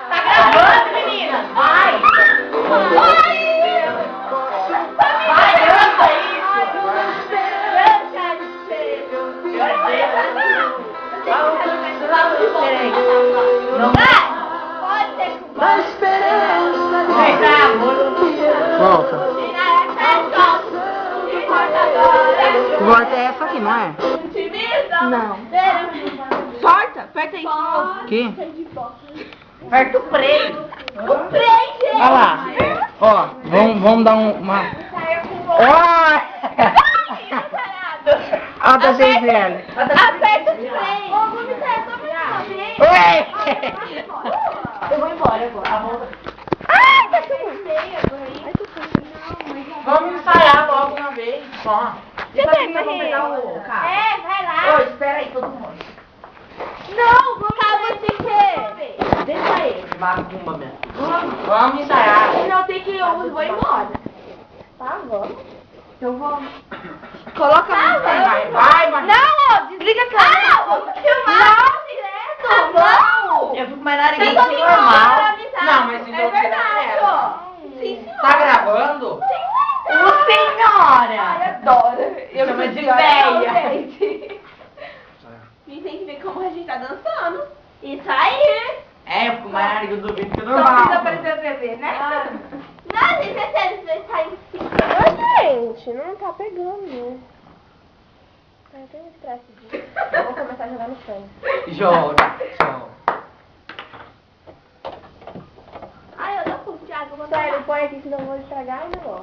Tá gravando, menina? Vai! Vai, dança isso! Não vai! Pode ser com Na esperança de vai dar amor. Volta. Volta é essa aqui, não é? Não. Sorta, aperta aí. Aqui? Aperta o freio. O freio, gente. Olha lá. Ó, vamos dar uma... Ó! Ó, tá sem velho. Aperta o freio. Oi! Eu vou embora agora. Ai, tá tudo. Vamos ensaiar logo uma vez. Só. Você Depois tem eu vou pegar barreira? o carro. Vai lá. Ô, espera aí, todo mundo. Não, vamos de quê? Deixa ele. Macumba mesmo. Vamos ensaiar. Não, tem que eu vou embora. Tá, vamos. Eu vou. Coloca a música. Vai, vai. Não, ó, desliga a câmera. Ah, não, vamos filmar. Não, direto. Tá bom. Eu fico mais narigudo Tem que que normal. avisar. Não, mas então É verdade, ó. Sim, tá gravando? Ô, senhora. Ai, adoro. Eu Chama sou de velha. véia. Gente. E tem que ver como a gente tá dançando. Isso aí. É, eu fico mais narigudo do vídeo que Só normal. precisa aparecer a TV, né? Não, gente, é sério, você tá em cima. Gente, não tá pegando. Eu tenho estresse disso. Eu vou começar a jogar no chão. Joga. Ai, eu não fui, Thiago. Sério, põe aqui, senão eu vou estragar o negócio.